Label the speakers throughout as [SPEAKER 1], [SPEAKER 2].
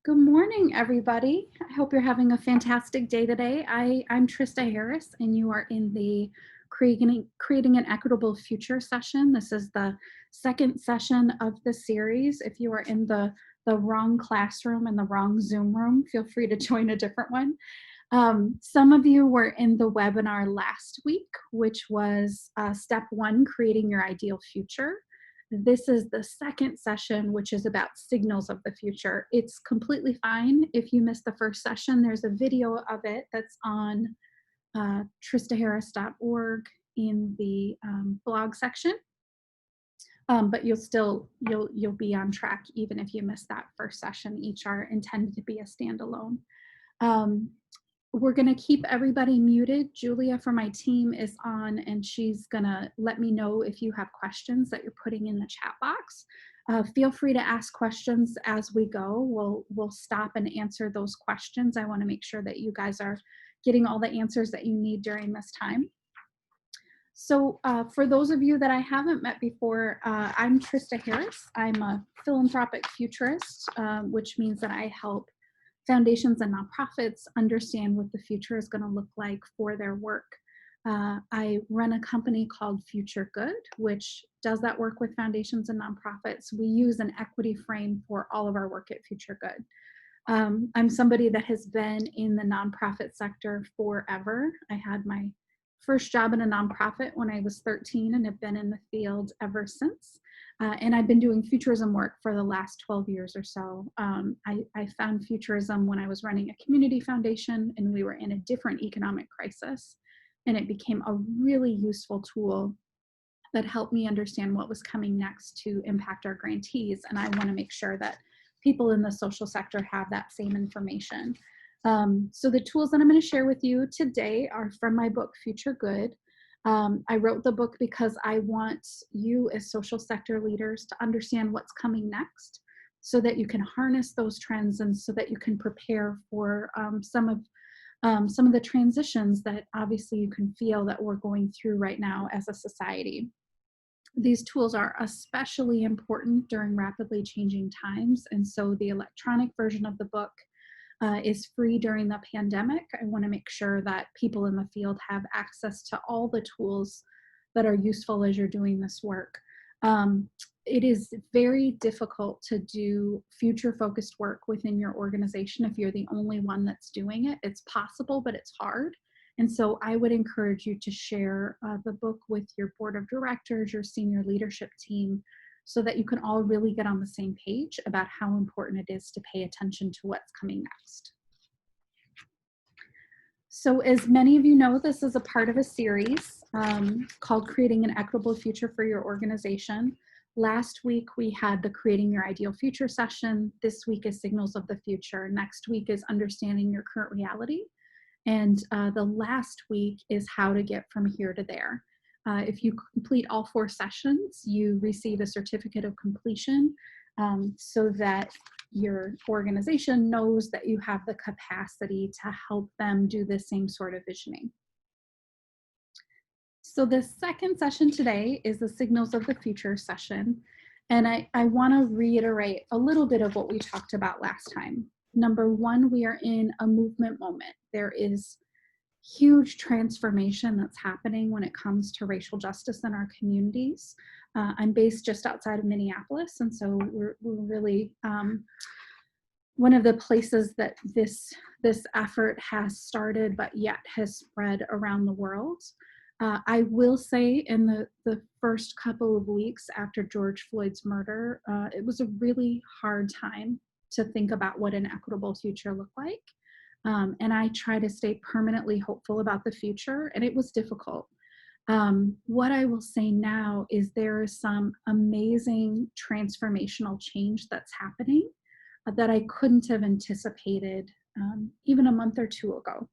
[SPEAKER 1] Good morning, everybody. I hope you're having a fantastic day today. I'm Trista Harris, and you are in the Creating an Equitable Future session. This is the second session of the series. If you are in the wrong classroom and the wrong Zoom room, feel free to join a different one. Some of you were in the webinar last week, which was step one, creating your ideal future. This is the second session, which is about signals of the future. It's completely fine if you missed the first session. There's a video of it that's on tristaharris.org in the blog section. But you'll be on track even if you missed that first session. Each are intended to be a standalone. We're going to keep everybody muted. Julia from my team is on, and she's going to let me know if you have questions that you're putting in the chat box. Feel free to ask questions as we go. We'll stop and answer those questions. I want to make sure that you guys are getting all the answers that you need during this time. So for those of you that I haven't met before, I'm Trista Harris. I'm a philanthropic futurist, which means that I help foundations and nonprofits understand what the future is going to look like for their work. I run a company called Future Good, which does that work with foundations and nonprofits. We use an equity frame for all of our work at Future Good. I'm somebody that has been in the nonprofit sector forever. I had my first job in a nonprofit when I was 13 and have been in the field ever since. And I've been doing futurism work for the last 12 years or so. I found futurism when I was running a community foundation and we were in a different economic crisis. And it became a really useful tool that helped me understand what was coming next to impact our grantees. And I want to make sure that people in the social sector have that same information. So the tools that I'm going to share with you today are from my book, Future Good. I wrote the book because I want you as social sector leaders to understand what's coming next so that you can harness those trends and so that you can prepare for some of the transitions that obviously you can feel that we're going through right now as a society. These tools are especially important during rapidly changing times, and so the electronic version of the book is free during the pandemic. I want to make sure that people in the field have access to all the tools that are useful as you're doing this work. It is very difficult to do future-focused work within your organization if you're the only one that's doing it. It's possible, but it's hard. And so I would encourage you to share the book with your board of directors, your senior leadership team, so that you can all really get on the same page about how important it is to pay attention to what's coming next. So as many of you know, this is a part of a series called Creating an Equitable Future for Your Organization. Last week, we had the Creating Your Ideal Future session. This week is Signals of the Future. Next week is Understanding Your Current Reality. And the last week is How to Get from Here to There. If you complete all 4 sessions, you receive a certificate of completion so that your organization knows that you have the capacity to help them do the same sort of visioning. So the second session today is the Signals of the Future session. And I want to reiterate a little bit of what we talked about last time. Number one, we are in a movement moment. There is huge transformation that's happening when it comes to racial justice in our communities. I'm based just outside of Minneapolis, and so we're really one of the places that this effort has started, but yet has spread around the world. I will say in the first couple of weeks after George Floyd's murder, it was a really hard time to think about what an equitable future looked like. And I try to stay permanently hopeful about the future, and it was difficult. What I will say now is there is some amazing transformational change that's happening that I couldn't have anticipated even a month or 2 ago.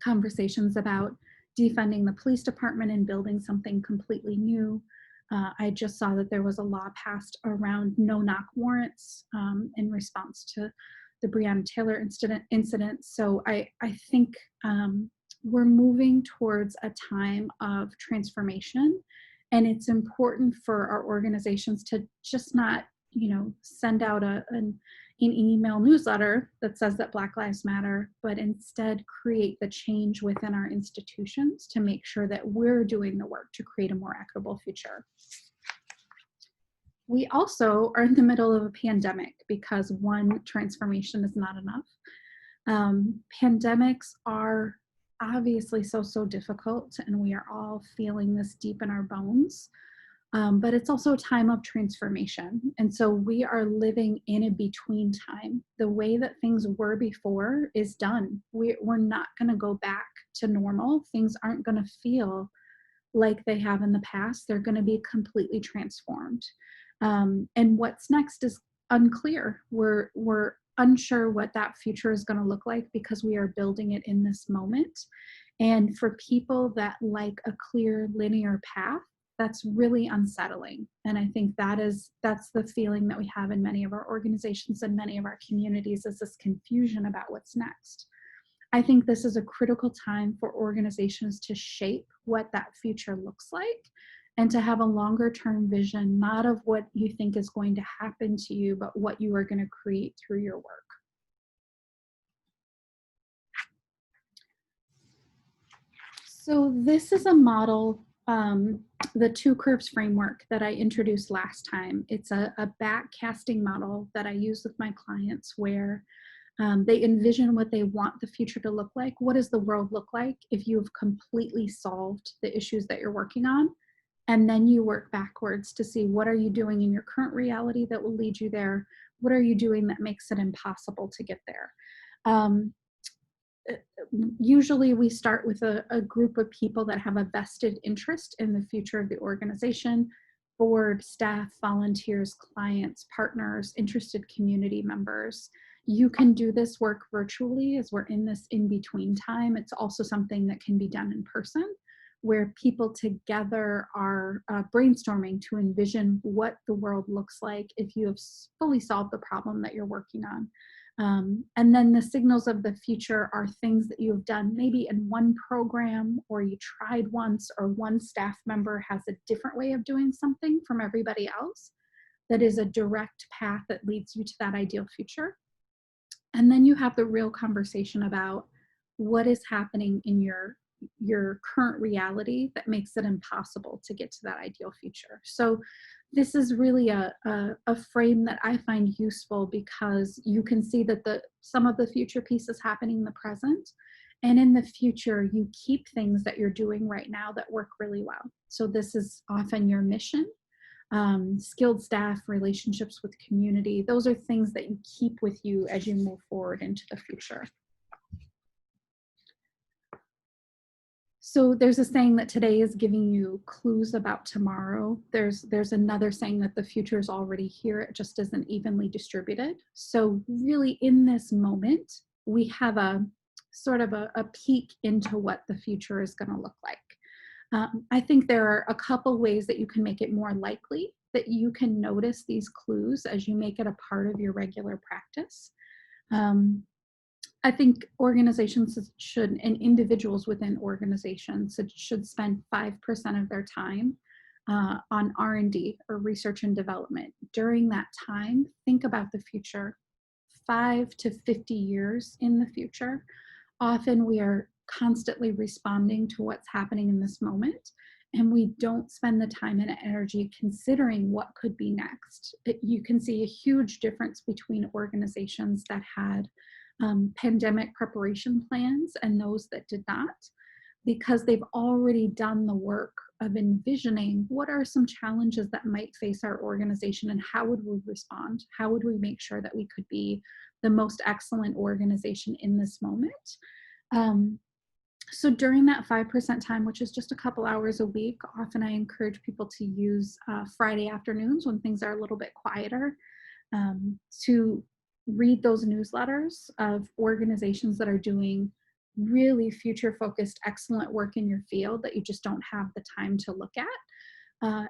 [SPEAKER 1] Conversations about defunding the police department and building something completely new. I just saw that there was a law passed around no-knock warrants in response to the Breonna Taylor incident. So I think we're moving towards a time of transformation, and it's important for our organizations to just not send out an email newsletter that says that Black Lives Matter, but instead create the change within our institutions to make sure that we're doing the work to create a more equitable future. We also are in the middle of a pandemic because one transformation is not enough. Pandemics are obviously so difficult, and we are all feeling this deep in our bones. But it's also a time of transformation. And so we are living in a between time. The way that things were before is done. We're not going to go back to normal. Things aren't going to feel like they have in the past. They're going to be completely transformed. And what's next is unclear. We're unsure what that future is going to look like because we are building it in this moment. And for people that like a clear linear path, that's really unsettling. And I think that's the feeling that we have in many of our organizations and many of our communities, is this confusion about what's next. I think this is a critical time for organizations to shape what that future looks like and to have a longer term vision, not of what you think is going to happen to you, but what you are going to create through your work. So this is a model, the two curves framework that I introduced last time. It's a backcasting model that I use with my clients where they envision what they want the future to look like. What does the world look like if you've completely solved the issues that you're working on? And then you work backwards to see, what are you doing in your current reality that will lead you there? What are you doing that makes it impossible to get there? Usually we start with a group of people that have a vested interest in the future of the organization: board, staff, volunteers, clients, partners, interested community members. You can do this work virtually as we're in this in-between time. It's also something that can be done in person, where people together are brainstorming to envision what the world looks like if you have fully solved the problem that you're working on. And then the signals of the future are things that you've done maybe in one program, or you tried once, or one staff member has a different way of doing something from everybody else that is a direct path that leads you to that ideal future. And then you have the real conversation about what is happening in your current reality that makes it impossible to get to that ideal future. So this is really a frame that I find useful, because you can see that some of the future pieces happening in the present, and in the future you keep things that you're doing right now that work really well. So this is often your mission, skilled staff, relationships with community. Those are things that you keep with you as you move forward into the future. So there's a saying that today is giving you clues about tomorrow. There's another saying that the future is already here, it just isn't evenly distributed. So really in this moment, we have a sort of a peek into what the future is going to look like. I think there are a couple ways that you can make it more likely that you can notice these clues as you make it a part of your regular practice. I think organizations should, and individuals within organizations should spend 5% of their time on R&D, or research and development. During that time, think about the future, 5 to 50 years in the future. Often we are constantly responding to what's happening in this moment, and we don't spend the time and energy considering what could be next. You can see a huge difference between organizations that had pandemic preparation plans and those that did not, because they've already done the work of envisioning what are some challenges that might face our organization and how would we respond? How would we make sure that we could be the most excellent organization in this moment? So during that 5% time, which is just a couple hours a week, often I encourage people to use Friday afternoons when things are a little bit quieter, to read those newsletters of organizations that are doing really future-focused, excellent work in your field that you just don't have the time to look at.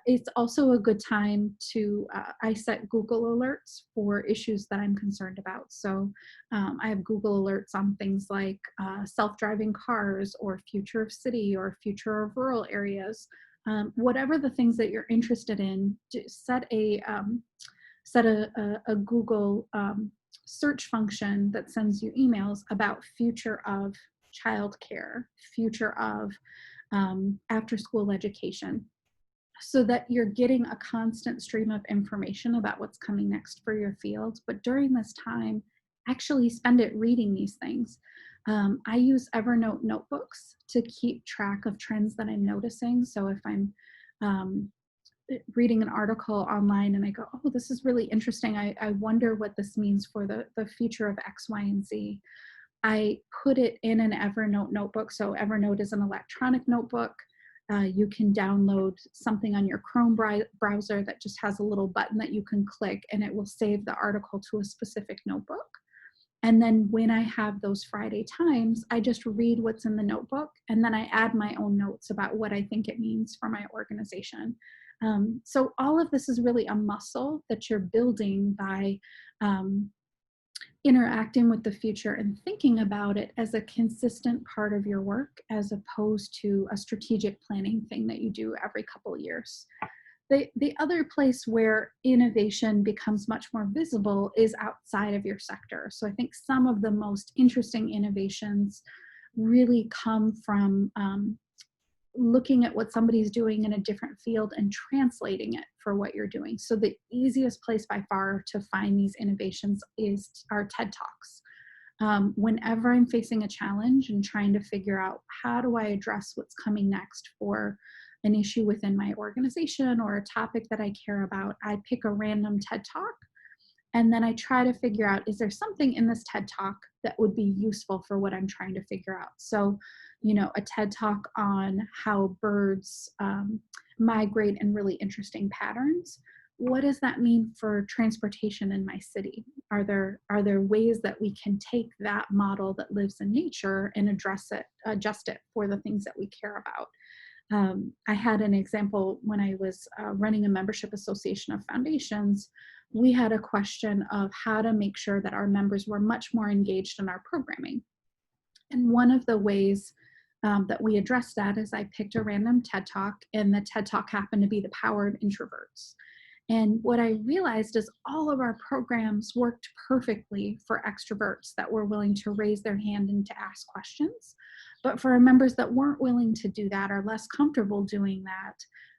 [SPEAKER 1] It's also a good time to, I set Google alerts for issues that I'm concerned about. So I have Google alerts on things like self-driving cars, or future of city, or future of rural areas. Whatever the things that you're interested in, set set a Google search function that sends you emails about future of childcare, future of after school education, so that you're getting a constant stream of information about what's coming next for your field. But during this time, actually spend it reading these things. I use Evernote notebooks to keep track of trends that I'm noticing. So if I'm reading an article online and I go, oh, this is really interesting. I wonder what this means for the future of X, Y, and Z. I put it in an Evernote notebook. So Evernote is an electronic notebook. You can download something on your Chrome browser that just has a little button that you can click, and it will save the article to a specific notebook. And then when I have those Friday times, I just read what's in the notebook, and then I add my own notes about what I think it means for my organization. So all of this is really a muscle that you're building by interacting with the future and thinking about it as a consistent part of your work, as opposed to a strategic planning thing that you do every couple of years. The other place where innovation becomes much more visible is outside of your sector. So I think some of the most interesting innovations really come from looking at what somebody's doing in a different field and translating it for what you're doing. So the easiest place by far to find these innovations is our TED Talks. Whenever I'm facing a challenge and trying to figure out how do I address what's coming next for an issue within my organization or a topic that I care about, I pick a random TED Talk, and then I try to figure out, is there something in this TED Talk that would be useful for what I'm trying to figure out? So, a TED Talk on how birds migrate in really interesting patterns. What does that mean for transportation in my city? Are there ways that we can take that model that lives in nature and adjust it for the things that we care about? I had an example when I was running a membership association of foundations. We had a question of how to make sure that our members were much more engaged in our programming. And one of the ways that we addressed that is I picked a random TED Talk, and the TED Talk happened to be the power of introverts. And what I realized is all of our programs worked perfectly for extroverts that were willing to raise their hand and to ask questions. But for our members that weren't willing to do that or less comfortable doing that,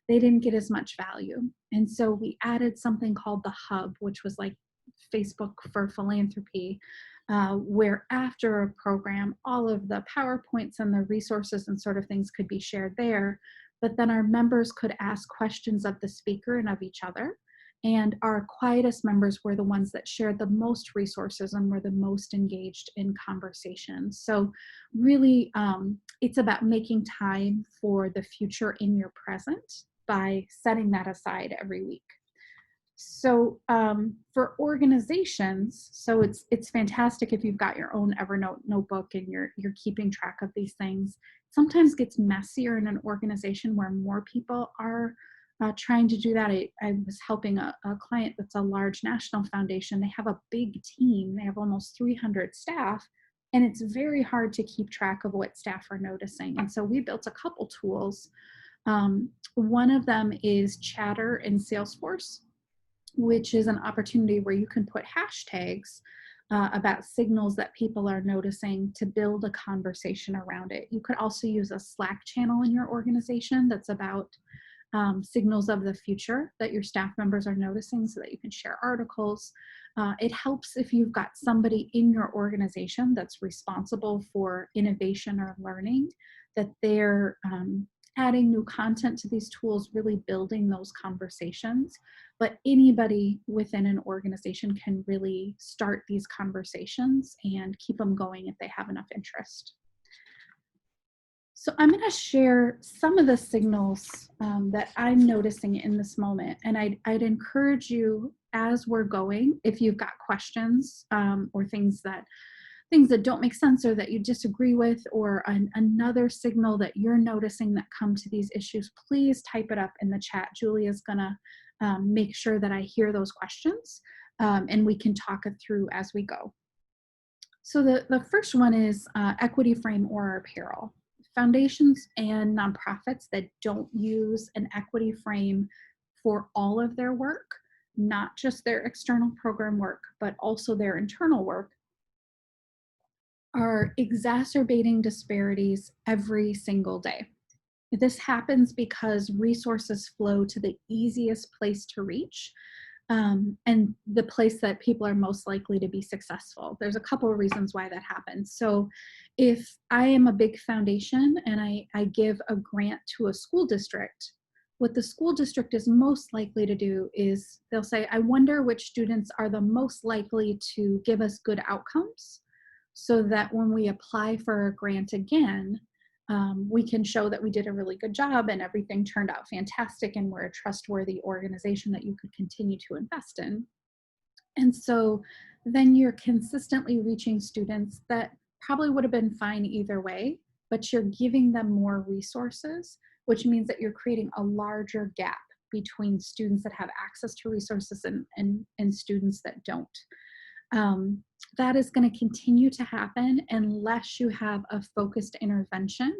[SPEAKER 1] they didn't get as much value. And so we added something called the Hub, which was like Facebook for philanthropy, where after a program, all of the PowerPoints and the resources and sort of things could be shared there. But then our members could ask questions of the speaker and of each other. And our quietest members were the ones that shared the most resources and were the most engaged in conversation. So really, it's about making time for the future in your present by setting that aside every week. So for organizations, so it's fantastic if you've got your own Evernote notebook and you're keeping track of these things. Sometimes gets messier in an organization where more people are trying to do that. I was helping a client that's a large national foundation. They have a big team. They have almost 300 staff, and it's very hard to keep track of what staff are noticing. And so we built a couple tools. One of them is Chatter in Salesforce, which is an opportunity where you can put hashtags about signals that people are noticing to build a conversation around it. You could also use a Slack channel in your organization that's about signals of the future that your staff members are noticing so that you can share articles. It helps if you've got somebody in your organization that's responsible for innovation or learning, that they're adding new content to these tools, really building those conversations. But anybody within an organization can really start these conversations and keep them going if they have enough interest. So I'm going to share some of the signals that I'm noticing in this moment. And I'd encourage you as we're going, if you've got questions or things that don't make sense or that you disagree with, or another signal that you're noticing that come to these issues, please type it up in the chat. Julia's gonna make sure that I hear those questions and we can talk it through as we go. So the first one is equity frame or apparel. Foundations and nonprofits that don't use an equity frame for all of their work not just their external program work, but also their internal work, are exacerbating disparities every single day. This happens because resources flow to the easiest place to reach, and the place that people are most likely to be successful. There's a couple of reasons why that happens. So if I am a big foundation and I give a grant to a school district, what the school district is most likely to do is they'll say, I wonder which students are the most likely to give us good outcomes, so that when we apply for a grant again, we can show that we did a really good job and everything turned out fantastic and we're a trustworthy organization that you could continue to invest in. And so then you're consistently reaching students that probably would have been fine either way, but you're giving them more resources, which means that you're creating a larger gap between students that have access to resources and students that don't. That is going to continue to happen unless you have a focused intervention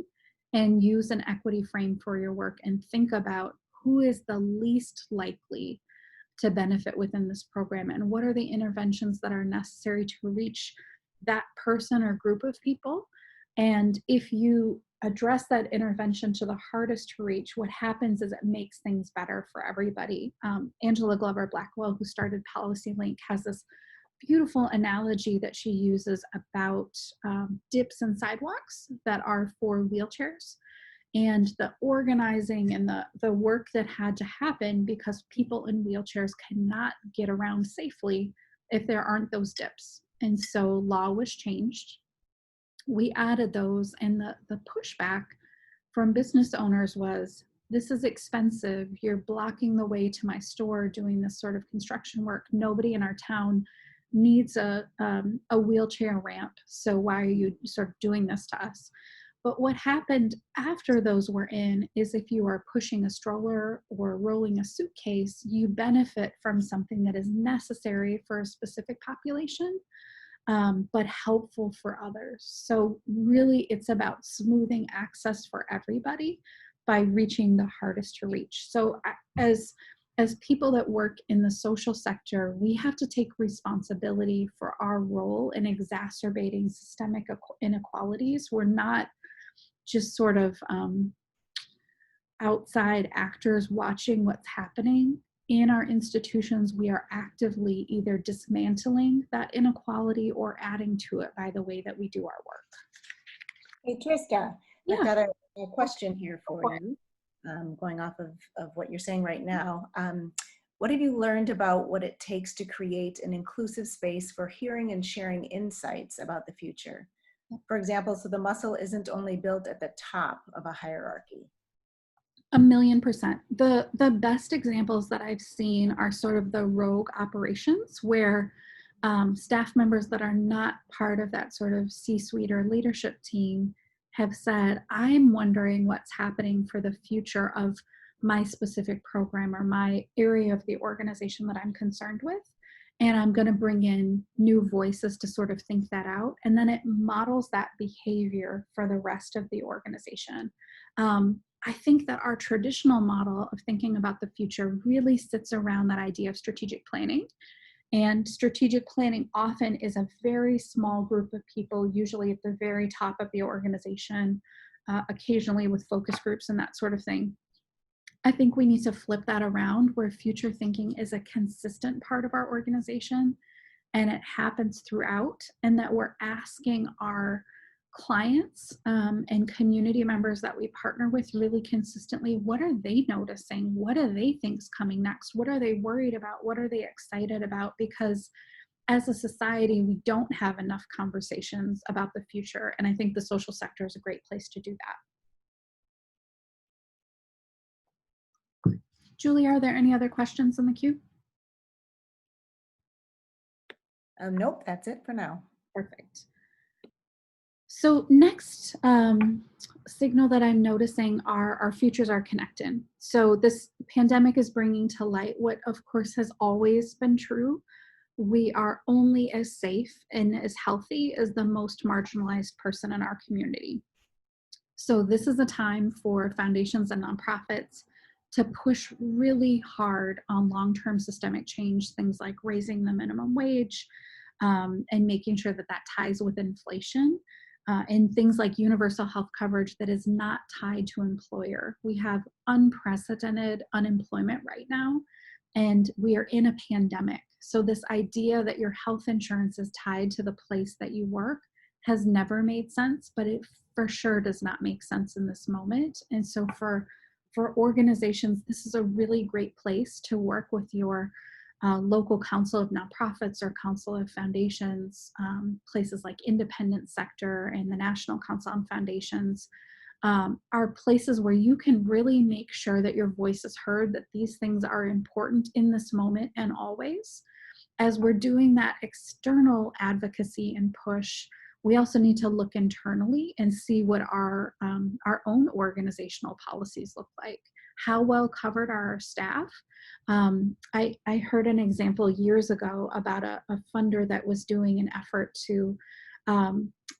[SPEAKER 1] and use an equity frame for your work and think about who is the least likely to benefit within this program and what are the interventions that are necessary to reach that person or group of people. And if you address that intervention to the hardest to reach, what happens is it makes things better for everybody. Angela Glover Blackwell, who started Policy Link, has this beautiful analogy that she uses about dips and sidewalks that are for wheelchairs, and the organizing and the work that had to happen because people in wheelchairs cannot get around safely if there aren't those dips. And so law was changed. We added those, and the pushback from business owners was, this is expensive. You're blocking the way to my store doing this sort of construction work. Nobody in our town needs a wheelchair ramp. So why are you sort of doing this to us? But what happened after those were in is if you are pushing a stroller or rolling a suitcase, you benefit from something that is necessary for a specific population, but helpful for others. So really it's about smoothing access for everybody by reaching the hardest to reach. So as people that work in the social sector, we have to take responsibility for our role in exacerbating systemic inequalities. We're not just sort of outside actors watching what's happening. In our institutions, we are actively either dismantling that inequality or adding to it by the way that we do our work.
[SPEAKER 2] Hey, Trista,
[SPEAKER 1] Yeah.
[SPEAKER 2] I've got a question here for you, going off of what you're saying right now. What have you learned about what it takes to create an inclusive space for hearing and sharing insights about the future? For example, so the muscle isn't only built at the top of a hierarchy.
[SPEAKER 1] 1,000,000%. The best examples that I've seen are sort of the rogue operations where staff members that are not part of that sort of C-suite or leadership team have said, I'm wondering what's happening for the future of my specific program or my area of the organization that I'm concerned with. And I'm going to bring in new voices to sort of think that out. And then it models that behavior for the rest of the organization. I think that our traditional model of thinking about the future really sits around that idea of strategic planning. And strategic planning often is a very small group of people, usually at the very top of the organization, occasionally with focus groups and that sort of thing. I think we need to flip that around where future thinking is a consistent part of our organization and it happens throughout, and that we're asking our clients and community members that we partner with really consistently, what are they noticing? What do they think's coming next? What are they worried about? What are they excited about? Because as a society, we don't have enough conversations about the future. And I think the social sector is a great place to do that. Julie, are there any other questions in the queue?
[SPEAKER 2] Nope, that's it for now.
[SPEAKER 1] Perfect. So next signal that I'm noticing are our futures are connected. So this pandemic is bringing to light what of course has always been true. We are only as safe and as healthy as the most marginalized person in our community. So this is a time for foundations and nonprofits to push really hard on long-term systemic change, things like raising the minimum wage, and making sure that that ties with inflation, and things like universal health coverage that is not tied to employer. We have unprecedented unemployment right now, and we are in a pandemic. So this idea that your health insurance is tied to the place that you work has never made sense, but it for sure does not make sense in this moment. And so for organizations, this is a really great place to work with your local council of nonprofits or council of foundations, places like independent sector and the National Council on Foundations, are places where you can really make sure that your voice is heard, that these things are important in this moment and always. As we're doing that external advocacy and push, we also need to look internally and see what our own organizational policies look like. How well covered are our staff? I heard an example years ago about a funder that was doing an effort to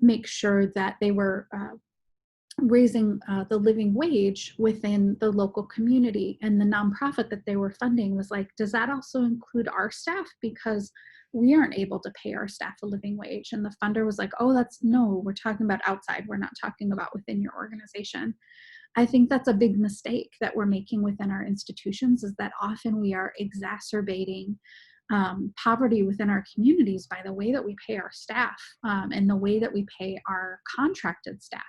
[SPEAKER 1] make sure that they were raising the living wage within the local community. And the nonprofit that they were funding was like, does that also include our staff? Because we aren't able to pay our staff a living wage. And the funder was like, oh, no, we're talking about outside. We're not talking about within your organization. I think that's a big mistake that we're making within our institutions, is that often we are exacerbating poverty within our communities by the way that we pay our staff, and the way that we pay our contracted staff.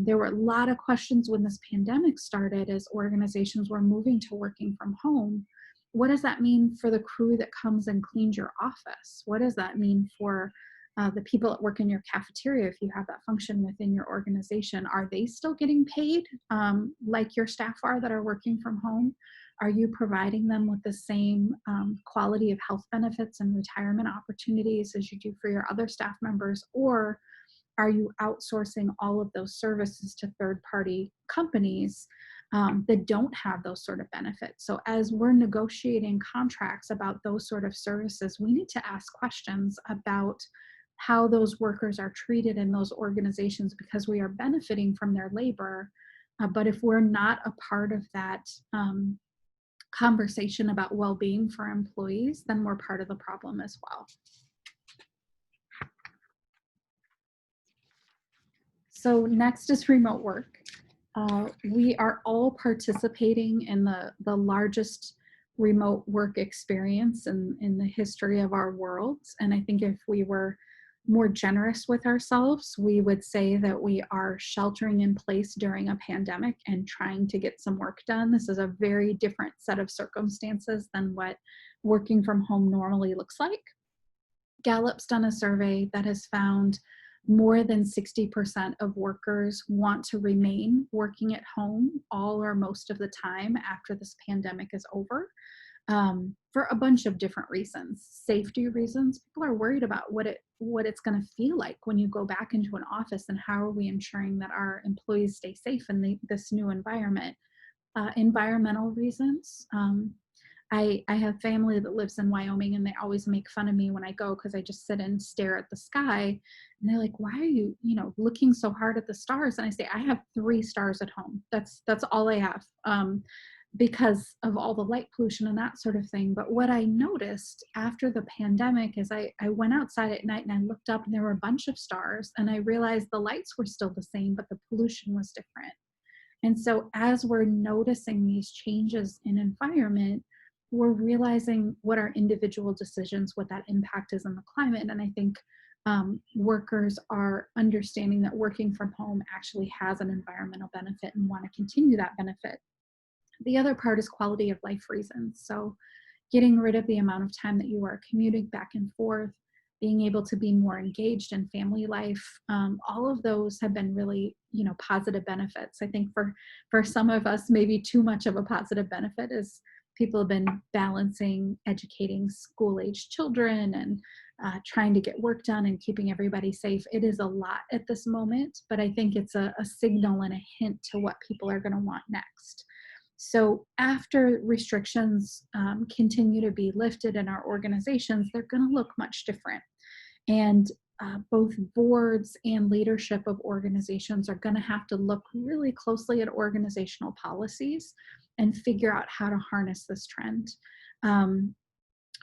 [SPEAKER 1] There were a lot of questions when this pandemic started as organizations were moving to working from home. What does that mean for the crew that comes and cleans your office? What does that mean for the people that work in your cafeteria if you have that function within your organization? Are they still getting paid like your staff are that are working from home? Are you providing them with the same quality of health benefits and retirement opportunities as you do for your other staff members? Or are you outsourcing all of those services to third-party companies that don't have those sort of benefits? So as we're negotiating contracts about those sort of services, we need to ask questions about how those workers are treated in those organizations, because we are benefiting from their labor. But if we're not a part of that conversation about well-being for employees, then we're part of the problem as well. So next is remote work. We are all participating in the largest remote work experience in the history of our world. And I think if we were more generous with ourselves, we would say that we are sheltering in place during a pandemic and trying to get some work done. This is a very different set of circumstances than what working from home normally looks like. Gallup's done a survey that has found more than 60% of workers want to remain working at home all or most of the time after this pandemic is over, for a bunch of different reasons. Safety reasons. People are worried about what it's going to feel like when you go back into an office, and how are we ensuring that our employees stay safe in this new environment. Environmental reasons. I have family that lives in Wyoming, and they always make fun of me when I go because I just sit and stare at the sky. And they're like, why are you, looking so hard at the stars? And I say, I have 3 stars at home. That's all I have, because of all the light pollution and that sort of thing. But what I noticed after the pandemic is I went outside at night and I looked up, and there were a bunch of stars, and I realized the lights were still the same, but the pollution was different. And so as we're noticing these changes in environment, we're realizing what our individual decisions, what that impact is on the climate. And I think workers are understanding that working from home actually has an environmental benefit and want to continue that benefit. The other part is quality of life reasons. So getting rid of the amount of time that you are commuting back and forth, being able to be more engaged in family life, all of those have been really, positive benefits. I think for some of us, maybe too much of a positive benefit is people have been balancing educating school-age children and trying to get work done and keeping everybody safe. It is a lot at this moment, but I think it's a signal and a hint to what people are going to want next. So after restrictions continue to be lifted in our organizations, they're going to look much different. And both boards and leadership of organizations are going to have to look really closely at organizational policies and figure out how to harness this trend,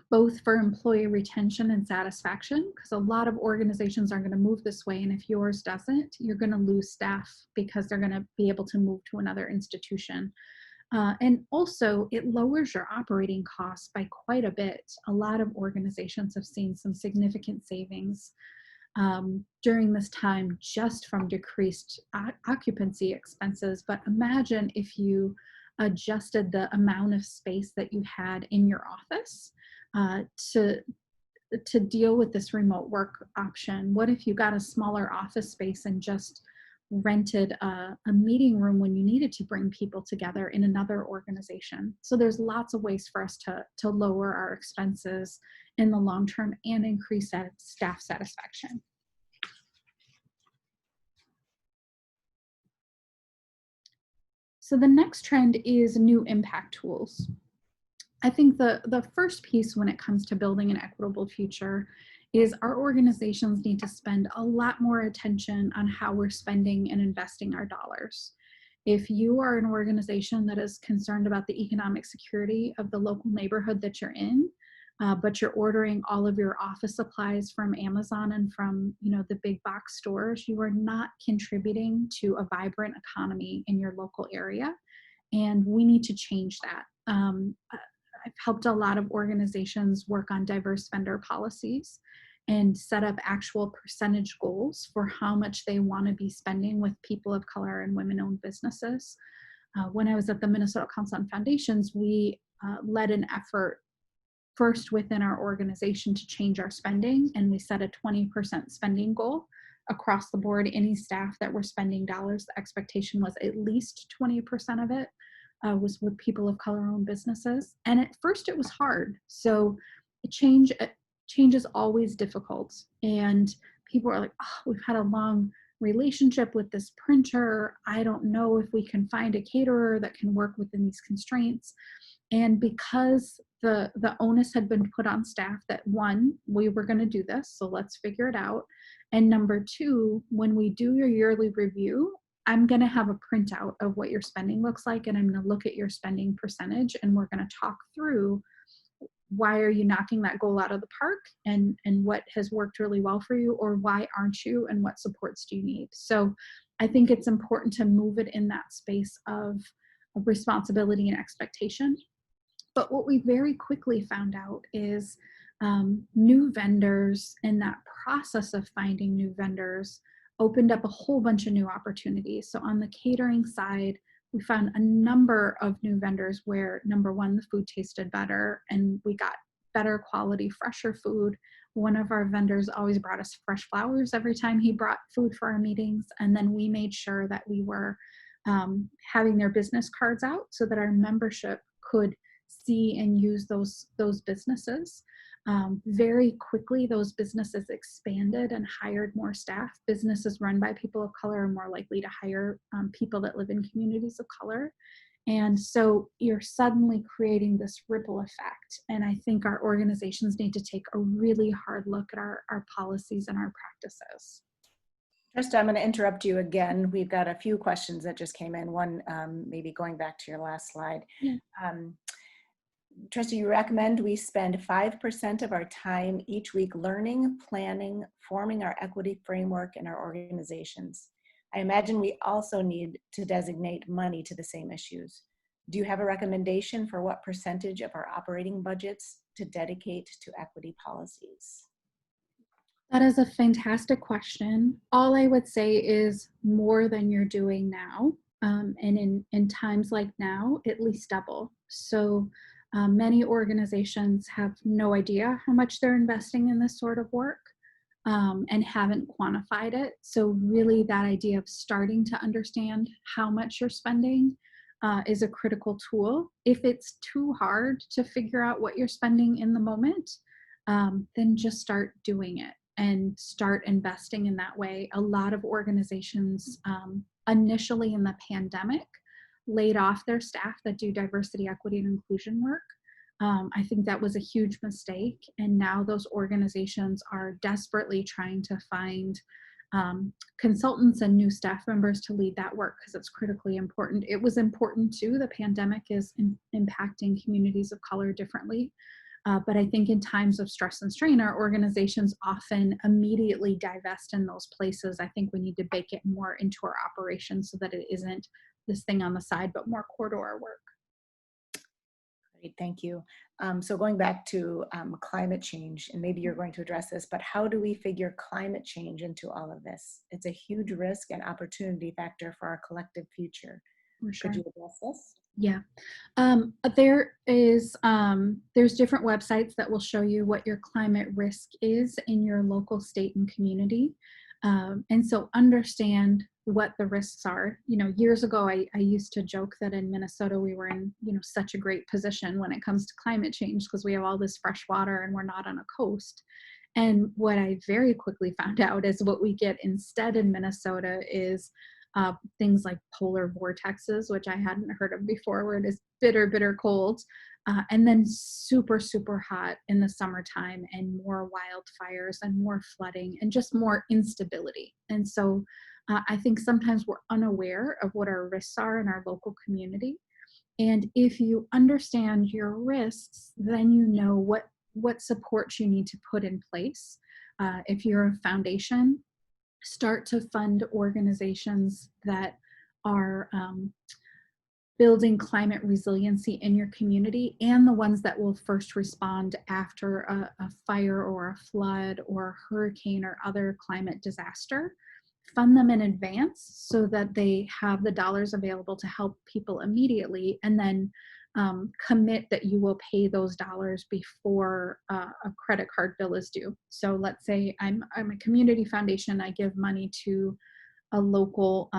[SPEAKER 1] both for employee retention and satisfaction, because a lot of organizations are going to move this way, and if yours doesn't, you're going to lose staff because they're going to be able to move to another institution. And also, it lowers your operating costs by quite a bit. A lot of organizations have seen some significant savings during this time just from decreased occupancy expenses. But imagine if you adjusted the amount of space that you had in your office to deal with this remote work option. What if you got a smaller office space and just rented a meeting room when you needed to bring people together in another organization? So there's lots of ways for us to lower our expenses in the long term and increase staff satisfaction. So the next trend is new impact tools. I think the first piece when it comes to building an equitable future is our organizations need to spend a lot more attention on how we're spending and investing our dollars. If you are an organization that is concerned about the economic security of the local neighborhood that you're in, but you're ordering all of your office supplies from Amazon and from the big box stores, you are not contributing to a vibrant economy in your local area, and we need to change that. I've helped a lot of organizations work on diverse vendor policies and set up actual percentage goals for how much they want to be spending with people of color and women-owned businesses. When I was at the Minnesota Council on Foundations, we led an effort first within our organization to change our spending, and we set a 20% spending goal across the board. Any staff that were spending dollars, the expectation was at least 20% of it was with people of color-owned businesses. And at first it was hard. So change is always difficult. And people are like, oh, we've had a long relationship with this printer. I don't know if we can find a caterer that can work within these constraints. And because the onus had been put on staff that, one, we were going to do this, so let's figure it out. And number two, when we do your yearly review, I'm going to have a printout of what your spending looks like, and I'm going to look at your spending percentage, and we're going to talk through why are you knocking that goal out of the park, and what has worked really well for you, or why aren't you, and what supports do you need. So I think it's important to move it in that space of responsibility and expectation. But what we very quickly found out is new vendors, and that process of finding new vendors opened up a whole bunch of new opportunities. So on the catering side, we found a number of new vendors where, number one, the food tasted better and we got better quality, fresher food. One of our vendors always brought us fresh flowers every time he brought food for our meetings. And then we made sure that we were having their business cards out so that our membership could see and use those businesses. Very quickly, those businesses expanded and hired more staff. Businesses run by people of color are more likely to hire people that live in communities of color. And so you're suddenly creating this ripple effect. And I think our organizations need to take a really hard look at our policies and our practices.
[SPEAKER 2] Trista, I'm going to interrupt you again. We've got a few questions that just came in. One, maybe going back to your last slide.
[SPEAKER 1] Yeah.
[SPEAKER 2] Trista, you recommend we spend 5% of our time each week learning, planning, forming our equity framework in our organizations. I imagine we also need to designate money to the same issues. Do you have a recommendation for what percentage of our operating budgets to dedicate to equity policies?
[SPEAKER 1] That is a fantastic question. All I would say is more than you're doing now. And in times like now, at least double. So many organizations have no idea how much they're investing in this sort of work and haven't quantified it. So really that idea of starting to understand how much you're spending is a critical tool. If it's too hard to figure out what you're spending in the moment, then just start doing it and start investing in that way. A lot of organizations initially in the pandemic laid off their staff that do diversity, equity, and inclusion work I think that was a huge mistake. And now those organizations are desperately trying to find consultants and new staff members to lead that work because it's critically important. It was important too. The pandemic is impacting communities of color differently. But I think in times of stress and strain, our organizations often immediately divest in those places. I think we need to bake it more into our operations so that it isn't this thing on the side, but more core to our work.
[SPEAKER 2] Great, thank you. So going back to climate change, and maybe you're going to address this, but how do we figure climate change into all of this? It's a huge risk and opportunity factor for our collective future.
[SPEAKER 1] For
[SPEAKER 2] Could
[SPEAKER 1] sure.
[SPEAKER 2] you address this?
[SPEAKER 1] Yeah. There's different websites that will show you what your climate risk is in your local state and community. And so understand what the risks are. You know, years ago, I used to joke that in Minnesota, we were in, such a great position when it comes to climate change because we have all this fresh water and we're not on a coast. And what I very quickly found out is what we get instead in Minnesota is things like polar vortexes, which I hadn't heard of before, where it is bitter, bitter cold, and then super, super hot in the summertime, and more wildfires and more flooding and just more instability. And so I think sometimes we're unaware of what our risks are in our local community. And if you understand your risks, then you know what supports you need to put in place. If you're a foundation, start to fund organizations that are building climate resiliency in your community, and the ones that will first respond after a fire or a flood or a hurricane or other climate disaster. Fund them in advance so that they have the dollars available to help people immediately, and then commit that you will pay those dollars before a credit card bill is due. So let's say I'm a community foundation. I give money to a local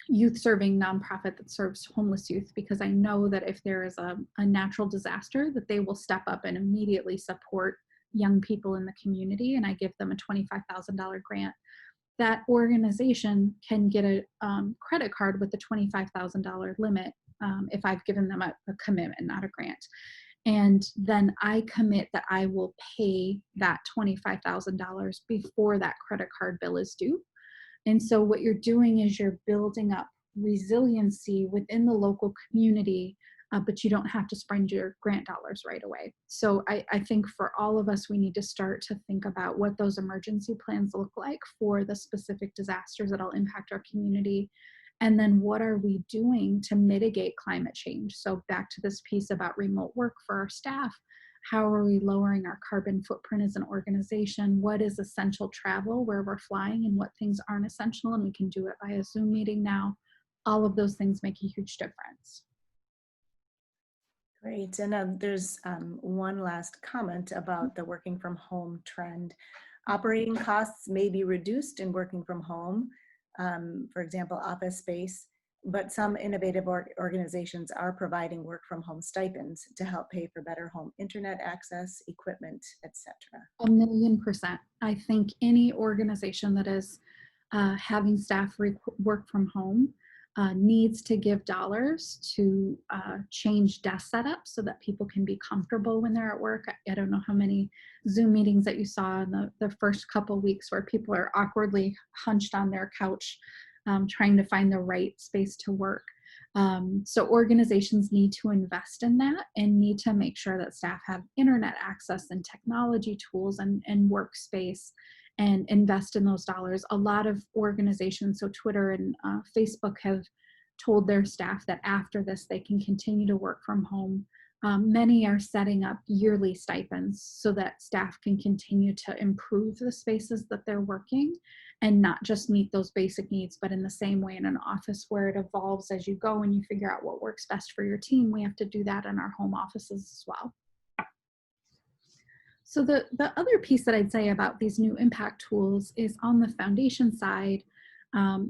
[SPEAKER 1] youth serving nonprofit that serves homeless youth because I know that if there is a natural disaster, that they will step up and immediately support young people in the community, and I give them a $25,000 grant. That organization can get a credit card with the $25,000 limit if I've given them a commitment, not a grant. And then I commit that I will pay that $25,000 before that credit card bill is due. And so what you're doing is you're building up resiliency within the local community, but you don't have to spend your grant dollars right away. So I think for all of us, we need to start to think about what those emergency plans look like for the specific disasters that'll impact our community. And then what are we doing to mitigate climate change? So back to this piece about remote work for our staff. How are we lowering our carbon footprint as an organization? What is essential travel where we're flying, and what things aren't essential? And we can do it by a Zoom meeting now. All of those things make a huge difference.
[SPEAKER 2] Great. And there's one last comment about the working from home trend. Operating costs may be reduced in working from home, for example, office space, but some innovative organizations are providing work from home stipends to help pay for better home internet access, equipment, etc.
[SPEAKER 1] 1,000,000%. I think any organization that is having staff work from home needs to give dollars to change desk setups so that people can be comfortable when they're at work. I don't know how many Zoom meetings that you saw in the first couple of weeks where people are awkwardly hunched on their couch trying to find the right space to work. So organizations need to invest in that and need to make sure that staff have internet access and technology tools and workspace, and invest in those dollars. A lot of organizations, so Twitter and Facebook, have told their staff that after this they can continue to work from home. Many are setting up yearly stipends so that staff can continue to improve the spaces that they're working and not just meet those basic needs, but in the same way in an office where it evolves as you go and you figure out what works best for your team, we have to do that in our home offices as well. So the other piece that I'd say about these new impact tools is on the foundation side.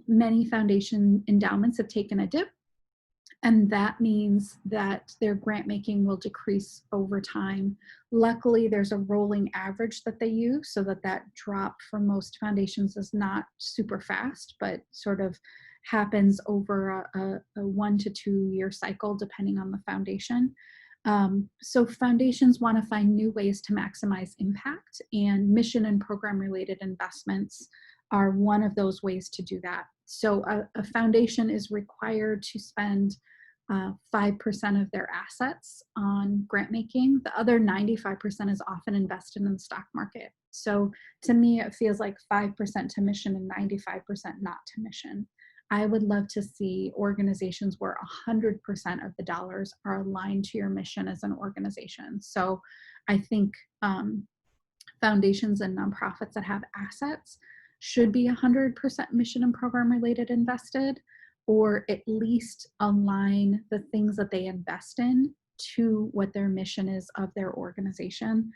[SPEAKER 1] Many foundation endowments have taken a dip, and that means that their grant making will decrease over time. Luckily, there's a rolling average that they use so that drop for most foundations is not super fast, but sort of happens over a 1 to 2 year cycle depending on the foundation. So foundations want to find new ways to maximize impact, and mission and program related investments are one of those ways to do that. So a foundation is required to spend 5% of their assets on grant making. The other 95% is often invested in the stock market. So to me, it feels like 5% to mission and 95% not to mission. I would love to see organizations where 100% of the dollars are aligned to your mission as an organization. So I think foundations and nonprofits that have assets should be 100% mission and program related invested, or at least align the things that they invest in to what their mission is of their organization.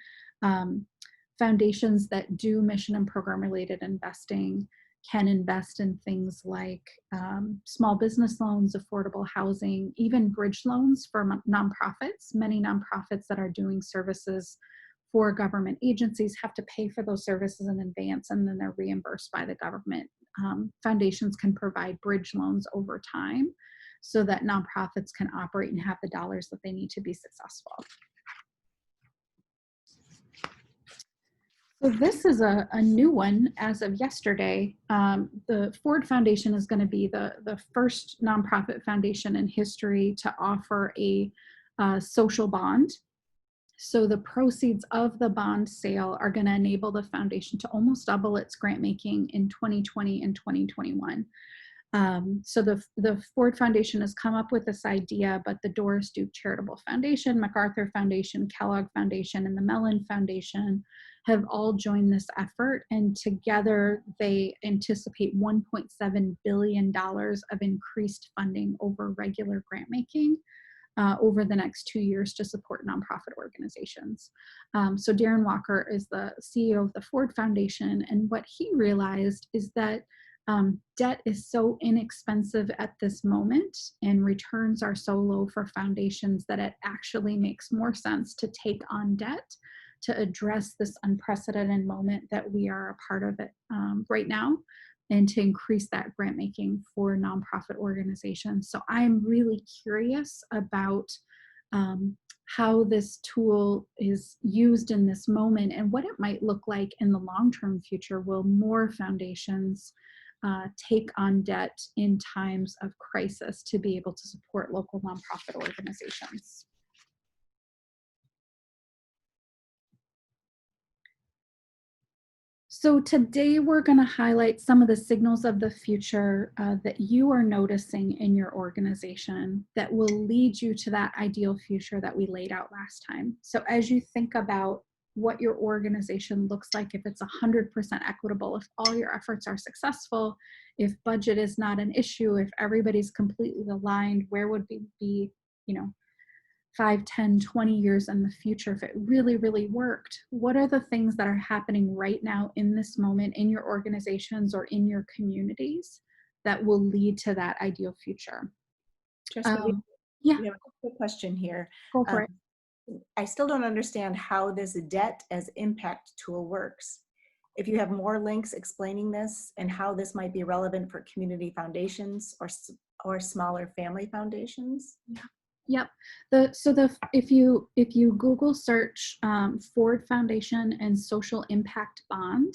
[SPEAKER 1] Foundations that do mission and program related investing can invest in things like small business loans, affordable housing, even bridge loans for nonprofits. Many nonprofits that are doing services for government agencies have to pay for those services in advance, and then they're reimbursed by the government. Foundations can provide bridge loans over time so that nonprofits can operate and have the dollars that they need to be successful. So this is a new one as of yesterday. The Ford Foundation is going to be the first nonprofit foundation in history to offer a social bond. So the proceeds of the bond sale are going to enable the foundation to almost double its grant making in 2020 and 2021. So the Ford Foundation has come up with this idea, but the Doris Duke Charitable Foundation, MacArthur Foundation, Kellogg Foundation, and the Mellon Foundation have all joined this effort, and together they anticipate $1.7 billion of increased funding over regular grant making over the next 2 years to support nonprofit organizations. So Darren Walker is the CEO of the Ford Foundation, and what he realized is that debt is so inexpensive at this moment and returns are so low for foundations that it actually makes more sense to take on debt to address this unprecedented moment that we are a part of it right now, and to increase that grant making for nonprofit organizations. So I'm really curious about how this tool is used in this moment and what it might look like in the long-term future. Will more foundations take on debt in times of crisis to be able to support local nonprofit organizations? So today we're going to highlight some of the signals of the future that you are noticing in your organization that will lead you to that ideal future that we laid out last time. So as you think about what your organization looks like, if it's 100% equitable, if all your efforts are successful, if budget is not an issue, if everybody's completely aligned, where would we be, 5, 10, 20 years in the future if it really, really worked? What are the things that are happening right now in this moment in your organizations or in your communities that will lead to that ideal future?
[SPEAKER 2] Trista,
[SPEAKER 1] Yeah,
[SPEAKER 2] we have a quick question here.
[SPEAKER 1] go for it.
[SPEAKER 2] I still don't understand how this debt as impact tool works. If you have more links explaining this and how this might be relevant for community foundations or smaller family foundations.
[SPEAKER 1] Yep. If you Google search Ford Foundation and social impact bond,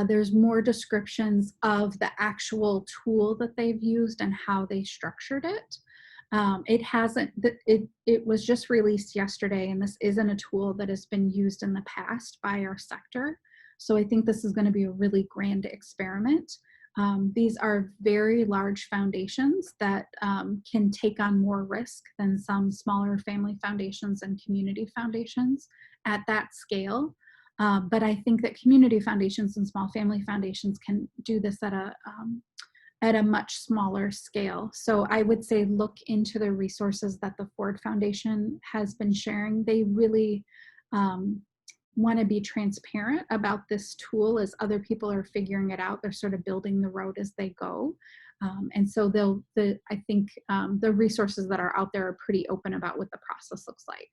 [SPEAKER 1] there's more descriptions of the actual tool that they've used and how they structured it. It was just released yesterday, and this isn't a tool that has been used in the past by our sector. So I think this is going to be a really grand experiment. These are very large foundations that can take on more risk than some smaller family foundations and community foundations at that scale. But I think that community foundations and small family foundations can do this at a much smaller scale. So I would say look into the resources that the Ford Foundation has been sharing. They really want to be transparent about this tool as other people are figuring it out. They're sort of building the road as they go. And so I think the resources that are out there are pretty open about what the process looks like.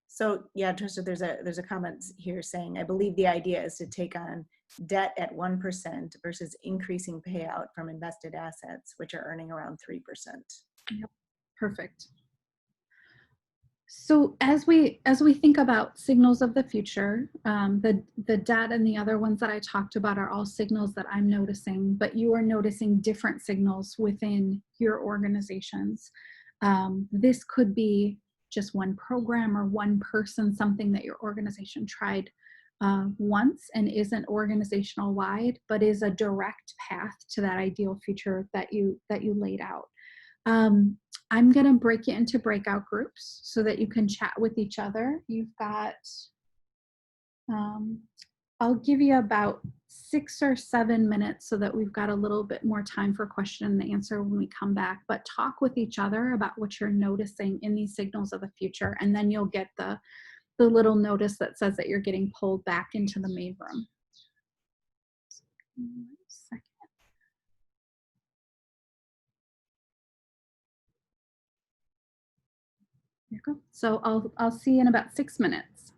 [SPEAKER 2] So yeah, Trista, there's a comment here saying, I believe the idea is to take on debt at 1% versus increasing payout from invested assets, which are earning around 3%.
[SPEAKER 1] Yep. Perfect. So as we think about signals of the future, the data and the other ones that I talked about are all signals that I'm noticing, but you are noticing different signals within your organizations. This could be just one program or one person, something that your organization tried once and isn't organizational wide, but is a direct path to that ideal future that you laid out. Um, I'm going to break you into breakout groups so that you can chat with each other. You've got, um, I'll give you about 6 or 7 minutes so that we've got a little bit more time for question and answer when we come back. But talk with each other about what you're noticing in these signals of the future, and then you'll get the little notice that says that you're getting pulled back into the main room. 1 second. There you go. So I'll see you in about 6 minutes.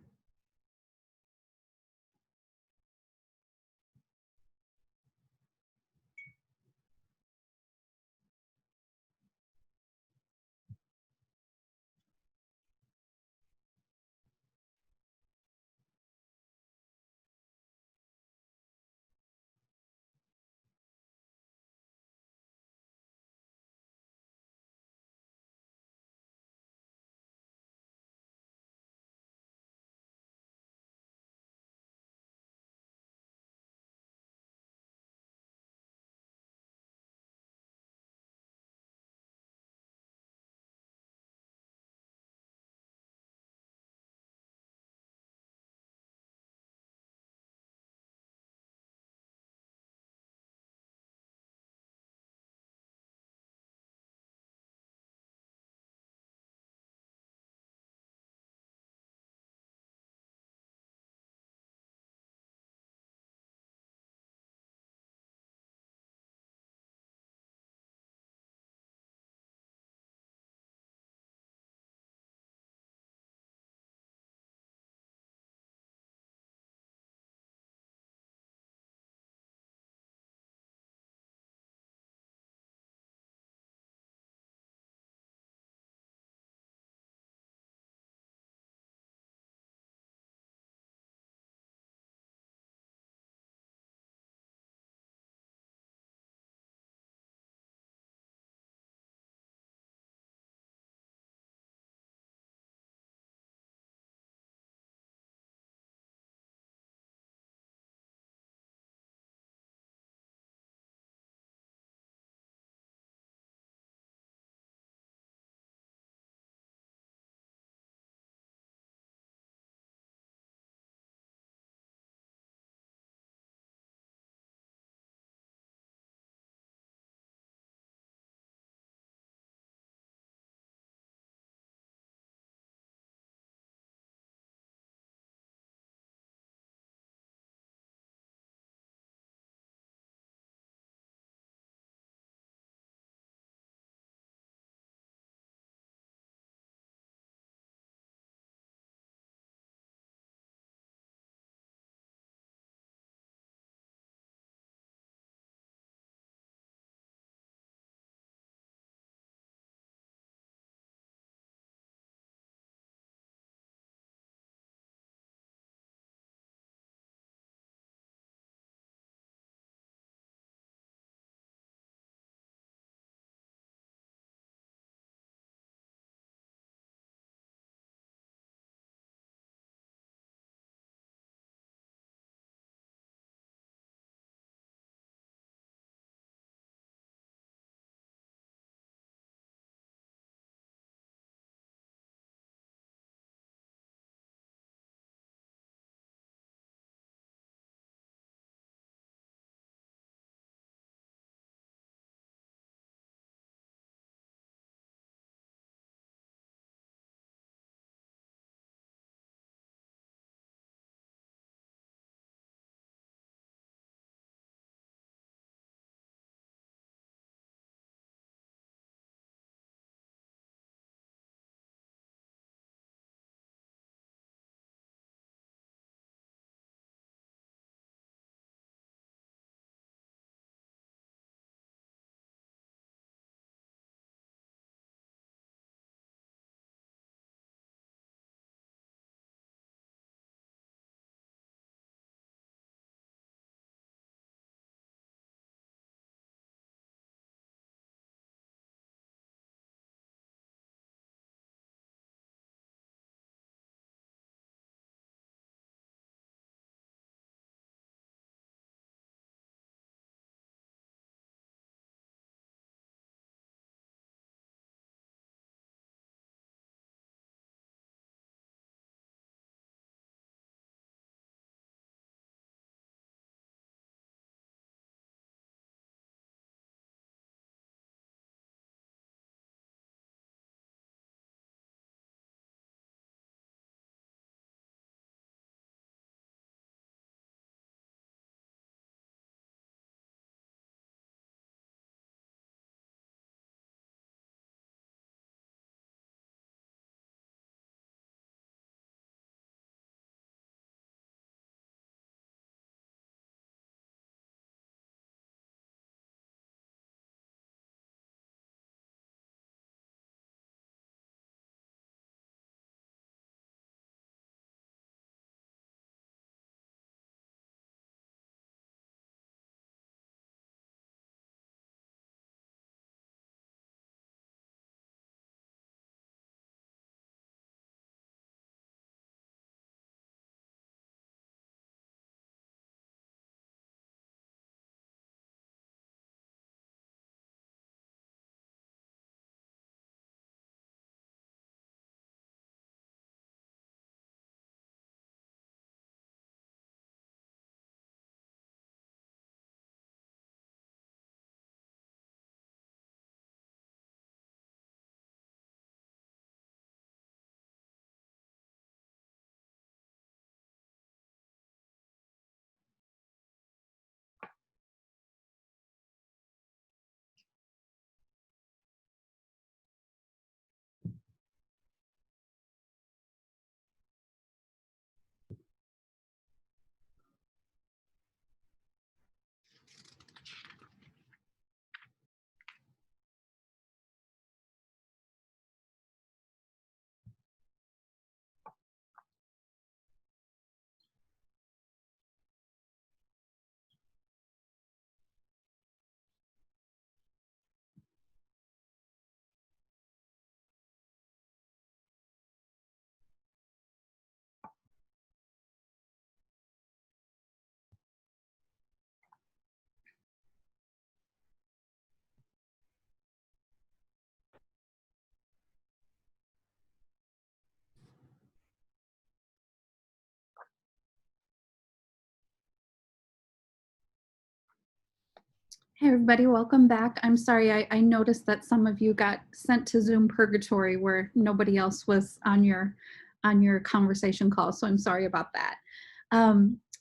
[SPEAKER 1] Hey everybody, welcome back. I'm sorry, I noticed that some of you got sent to Zoom purgatory where nobody else was on your conversation call, so I'm sorry about that.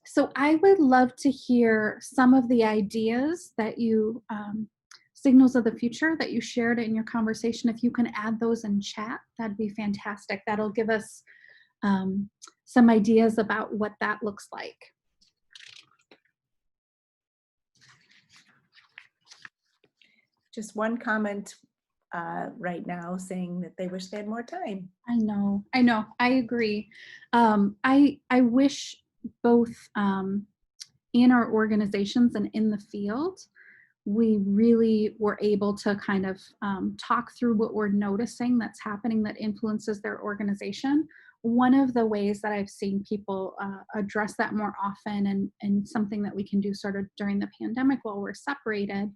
[SPEAKER 1] So I would love to hear some of the ideas that you signals of the future that you shared in your conversation. If you can add those in chat, that'd be fantastic. That'll give us um, some ideas about what that looks like.
[SPEAKER 2] Just one comment right now saying that they wish they had more time.
[SPEAKER 1] I know, I agree. I wish both in our organizations and in the field, we really were able to kind of talk through what we're noticing that's happening that influences their organization. One of the ways that I've seen people address that more often, and something that we can do sort of during the pandemic while we're separated,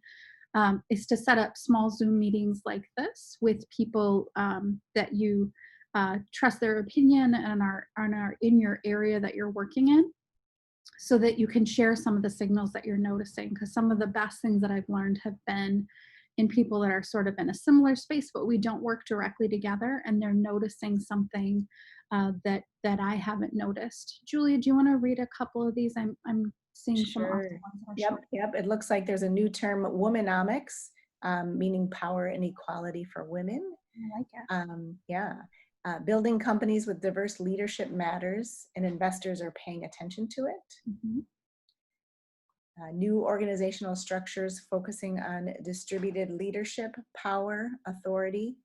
[SPEAKER 1] is to set up small Zoom meetings like this with people that you trust their opinion and are in your area that you're working in, so that you can share some of the signals that you're noticing. Because some of the best things that I've learned have been in people that are sort of in a similar space, but we don't work directly together, and they're noticing something that I haven't noticed. Julia, do you want to read a couple of these? I'm seeing some awesome
[SPEAKER 2] Sure.
[SPEAKER 1] ones that are
[SPEAKER 2] Yep,
[SPEAKER 1] showing.
[SPEAKER 2] yep. It looks like there's a new term, womanomics, meaning power and equality for women.
[SPEAKER 1] I like it.
[SPEAKER 2] Yeah. Building companies with diverse leadership matters, and investors are paying attention to it.
[SPEAKER 1] Mhm.
[SPEAKER 2] New organizational structures focusing on distributed leadership, power, authority.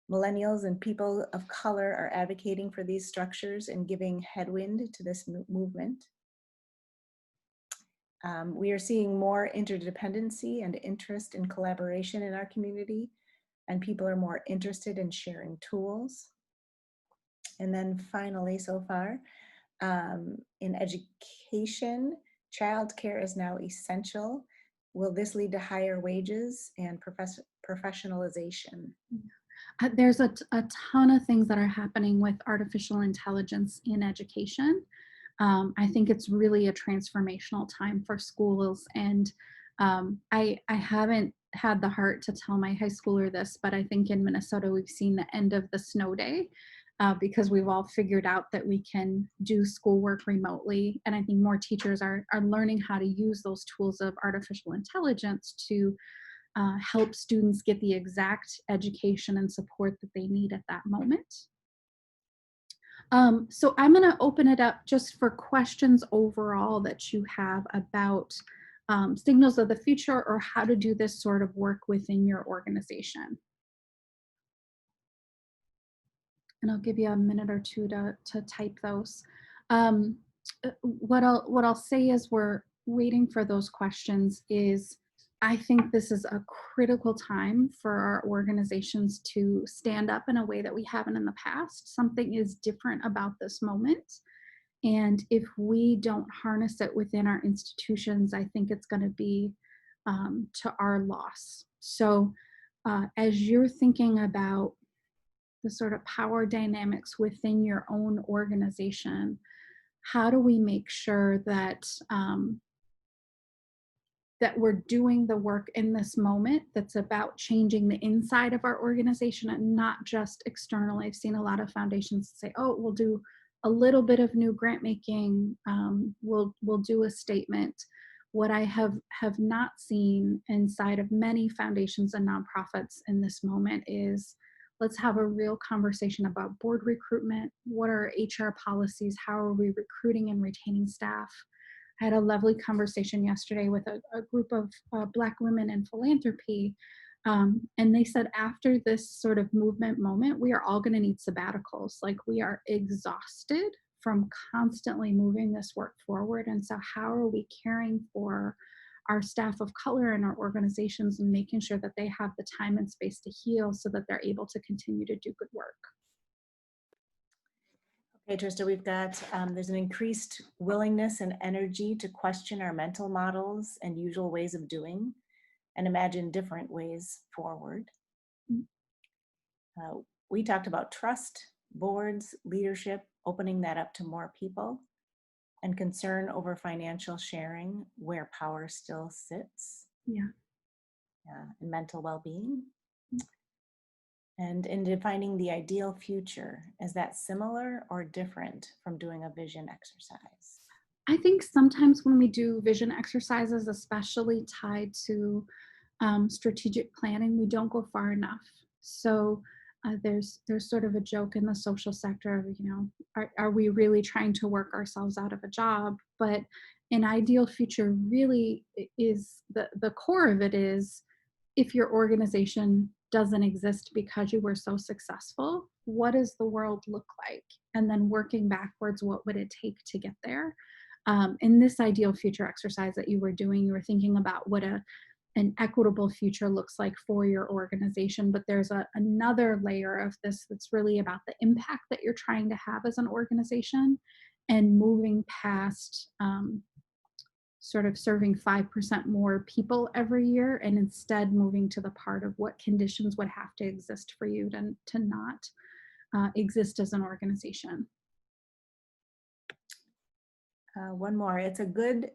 [SPEAKER 2] Millennials and people of color are advocating for these structures and giving headwind to this movement. We are seeing more interdependency and interest in collaboration in our community, and people are more interested in sharing tools. And then finally, so far, in education, childcare is now essential. Will this lead to higher wages and professionalization?
[SPEAKER 1] There's a ton of things that are happening with artificial intelligence in education. I think it's really a transformational time for schools. And I haven't had the heart to tell my high schooler this, but I think in Minnesota we've seen the end of the snow day, because we've all figured out that we can do schoolwork remotely. And I think more teachers are learning how to use those tools of artificial intelligence to help students get the exact education and support that they need at that moment. So I'm going to open it up just for questions overall that you have about signals of the future, or how to do this sort of work within your organization. And I'll give you a minute or two to type those. Um, what I'll say is we're waiting for those questions is, I think this is a critical time for our organizations to stand up in a way that we haven't in the past. Something is different about this moment. And if we don't harness it within our institutions, I think it's going to be to our loss. So as you're thinking about the sort of power dynamics within your own organization, how do we make sure that that we're doing the work in this moment that's about changing the inside of our organization and not just external? I've seen a lot of foundations say, oh, we'll do a little bit of new grant making, we'll do a statement. What I have not seen inside of many foundations and nonprofits in this moment is, let's have a real conversation about board recruitment. What are HR policies? How are we recruiting and retaining staff? I had a lovely conversation yesterday with a group of Black women in philanthropy. And they said, after this sort of movement moment, we are all going to need sabbaticals. Like, we are exhausted from constantly moving this work forward. And so how are we caring for our staff of color in our organizations and making sure that they have the time and space to heal so that they're able to continue to do good work?
[SPEAKER 2] Okay, Trista, we've got, there's an increased willingness and energy to question our mental models and usual ways of doing and imagine different ways forward.
[SPEAKER 1] Mm.
[SPEAKER 2] We talked about trust, boards, leadership, opening that up to more people, and concern over financial sharing where power still sits.
[SPEAKER 1] Yeah.
[SPEAKER 2] and mental well-being. And in defining the ideal future, is that similar or different from doing a vision exercise?
[SPEAKER 1] I think sometimes when we do vision exercises, especially tied to strategic planning, we don't go far enough. So there's sort of a joke in the social sector of, are we really trying to work ourselves out of a job? But an ideal future really is the core of it is, if your organization doesn't exist because you were so successful, what does the world look like? And then working backwards, what would it take to get there? In this ideal future exercise that you were doing, you were thinking about what an equitable future looks like for your organization, but there's another layer of this that's really about the impact that you're trying to have as an organization, and moving past sort of serving 5% more people every year, and instead moving to the part of what conditions would have to exist for you to not exist as an organization.
[SPEAKER 2] One more. It's a good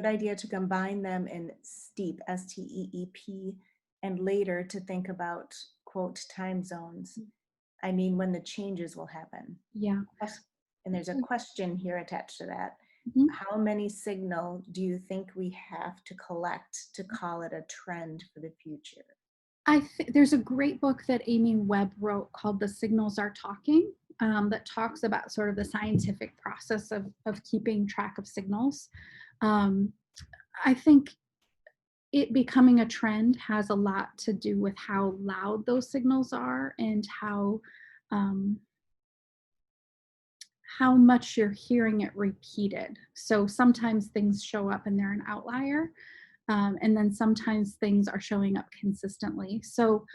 [SPEAKER 2] idea to combine them in STEEP, STEEP, and later to think about, quote, time zones. I mean, when the changes will happen.
[SPEAKER 1] Yeah.
[SPEAKER 2] And there's a question here attached to that.
[SPEAKER 1] Mhm.
[SPEAKER 2] How many signal do you think we have to collect to call it a trend for the future?
[SPEAKER 1] There's a great book that Amy Webb wrote called The Signals Are Talking, that talks about sort of the scientific process of keeping track of signals. Um, I think it becoming a trend has a lot to do with how loud those signals are, and um, how much you're hearing it repeated. So sometimes things show up and they're an outlier. And then sometimes things are showing up consistently. So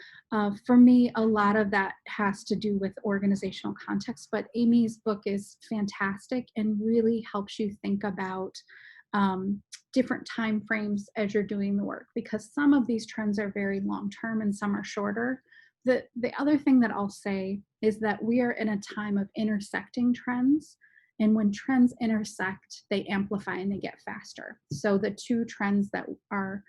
[SPEAKER 1] for me, a lot of that has to do with organizational context, but Amy's book is fantastic and really helps you think about different time frames as you're doing the work, because some of these trends are very long term and some are shorter. The other thing that I'll say is that we are in a time of intersecting trends. And when trends intersect, they amplify and they get faster. So the two trends that are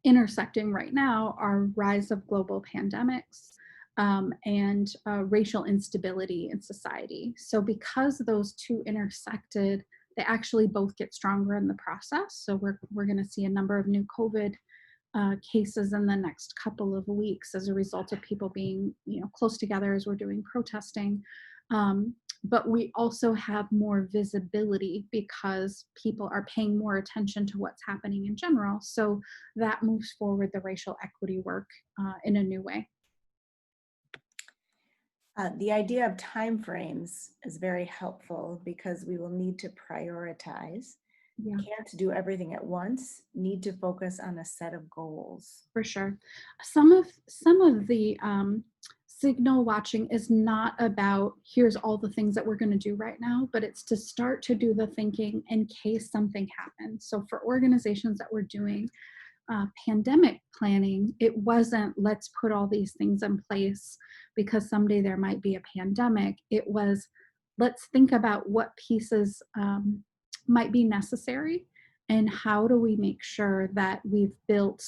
[SPEAKER 1] intersecting right now are rise of global pandemics, and racial instability in society. So because those two intersected, they actually both get stronger in the process. So we're going to see a number of new COVID cases in the next couple of weeks as a result of people being, close together as we're doing protesting. But we also have more visibility because people are paying more attention to what's happening in general. So that moves forward the racial equity work in a new way.
[SPEAKER 2] The idea of timeframes is very helpful because we will need to prioritize.
[SPEAKER 1] Yeah.
[SPEAKER 2] Can't do everything at once, need to focus on a set of goals.
[SPEAKER 1] For sure. Some of the signal watching is not about here's all the things that we're going to do right now, but it's to start to do the thinking in case something happens. So for organizations that were doing pandemic planning, it wasn't let's put all these things in place because someday there might be a pandemic. It was let's think about what pieces might be necessary, and how do we make sure that we've built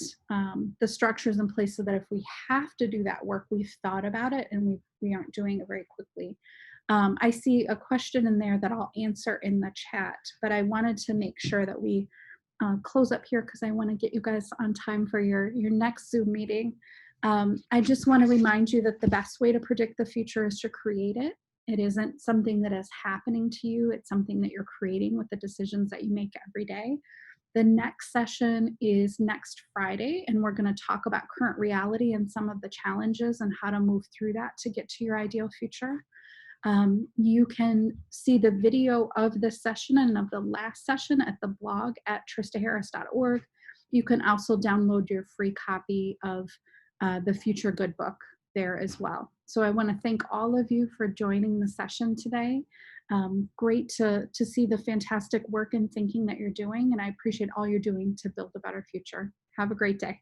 [SPEAKER 1] the structures in place so that if we have to do that work, we've thought about it and we aren't doing it very quickly. I see a question in there that I'll answer in the chat, but I wanted to make sure that we close up here because I want to get you guys on time for your next Zoom meeting. I just want to remind you that the best way to predict the future is to create it. It isn't something that is happening to you. It's something that you're creating with the decisions that you make every day. The next session is next Friday, and we're going to talk about current reality and some of the challenges and how to move through that to get to your ideal future. You can see the video of this session and of the last session at the blog at tristaharris.org. You can also download your free copy of the Future Good book there as well. So I want to thank all of you for joining the session today. Great to see the fantastic work and thinking that you're doing, and I appreciate all you're doing to build a better future. Have a great day.